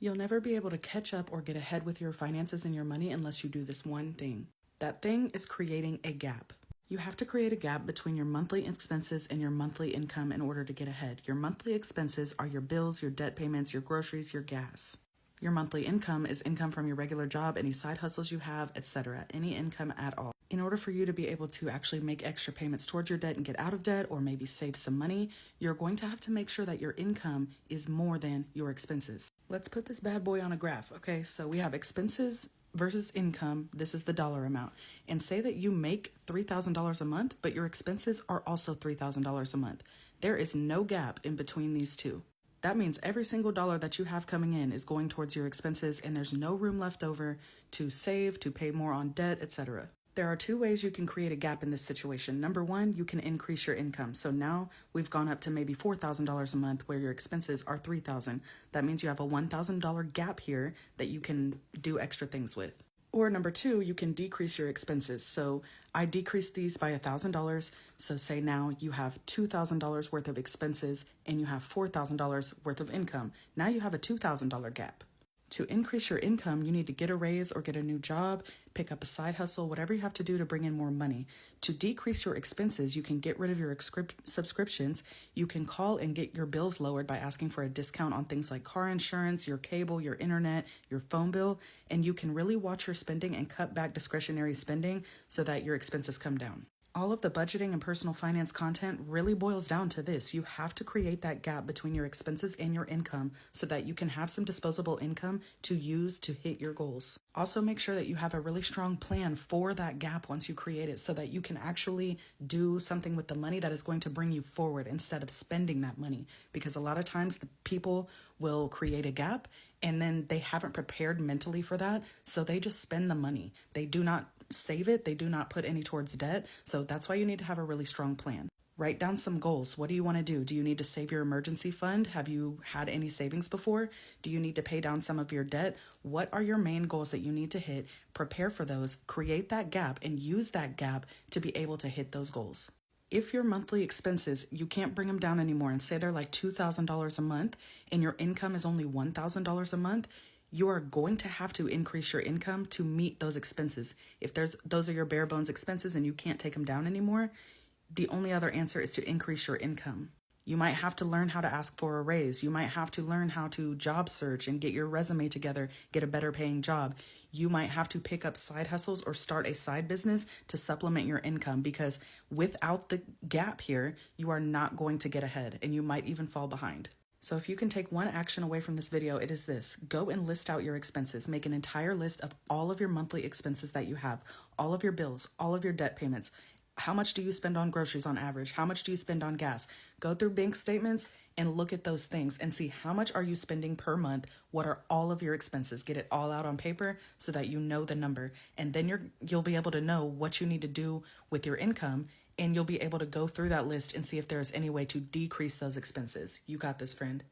You'll never be able to catch up or get ahead with your finances and your money unless you do this one thing. That thing is creating a gap. You have to create a gap between your monthly expenses and your monthly income in order to get ahead. Your monthly expenses are your bills, your debt payments, your groceries, your gas. Your monthly income is income from your regular job, any side hustles you have, etc., any income at all. In order for you to be able to actually make extra payments towards your debt and get out of debt or maybe save some money, you're going to have to make sure that your income is more than your expenses. Let's put this bad boy on a graph, okay? So we have expenses versus income. This is the dollar amount. And say that you make $3,000 a month, but your expenses are also $3,000 a month. There is no gap in between these two. That means every single dollar that you have coming in is going towards your expenses, and there's no room left over to save, to pay more on debt, etc. There are two ways you can create a gap in this situation. Number one, you can increase your income. So now we've gone up to maybe $4,000 a month where your expenses are $3,000. That means you have a $1,000 gap here that you can do extra things with. Or number two, you can decrease your expenses. So I decreased these by $1,000. So say now you have $2,000 worth of expenses and you have $4,000 worth of income. Now you have a $2,000 gap. To increase your income, you need to get a raise or get a new job, pick up a side hustle, whatever you have to do to bring in more money. To decrease your expenses, you can get rid of your subscriptions. You can call and get your bills lowered by asking for a discount on things like car insurance, your cable, your internet, your phone bill, and you can really watch your spending and cut back discretionary spending so that your expenses come down. All of the budgeting and personal finance content really boils down to this. You have to create that gap between your expenses and your income so that you can have some disposable income to use to hit your goals. Also, make sure that you have a really strong plan for that gap once you create it so that you can actually do something with the money that is going to bring you forward instead of spending that money. Because a lot of times the people will create a gap and then they haven't prepared mentally for that, so they just spend the money. They do not save it. They do not put any towards debt. So that's why you need to have a really strong plan. Write down some goals. What do you want to do? Do you need to save your emergency fund? Have you had any savings before? Do you need to pay down some of your debt? What are your main goals that you need to hit? Prepare for those, create that gap, and use that gap to be able to hit those goals. If your monthly expenses, you can't bring them down anymore and say they're like $2,000 a month and your income is only $1,000 a month, you are going to have to increase your income to meet those expenses. If those are your bare bones expenses and you can't take them down anymore, the only other answer is to increase your income. You might have to learn how to ask for a raise. You might have to learn how to job search and get your resume together, get a better paying job. You might have to pick up side hustles or start a side business to supplement your income, because without the gap here, you are not going to get ahead and you might even fall behind. So if you can take one action away from this video, it is this. Go and list out your expenses. Make an entire list of all of your monthly expenses that you have, all of your bills, all of your debt payments. How much do you spend on groceries on average? How much do you spend on gas? Go through bank statements and look at those things and see how much are you spending per month? What are all of your expenses? Get it all out on paper so that you know the number. And then you'll be able to know what you need to do with your income, and you'll be able to go through that list and see if there's any way to decrease those expenses. You got this, friend.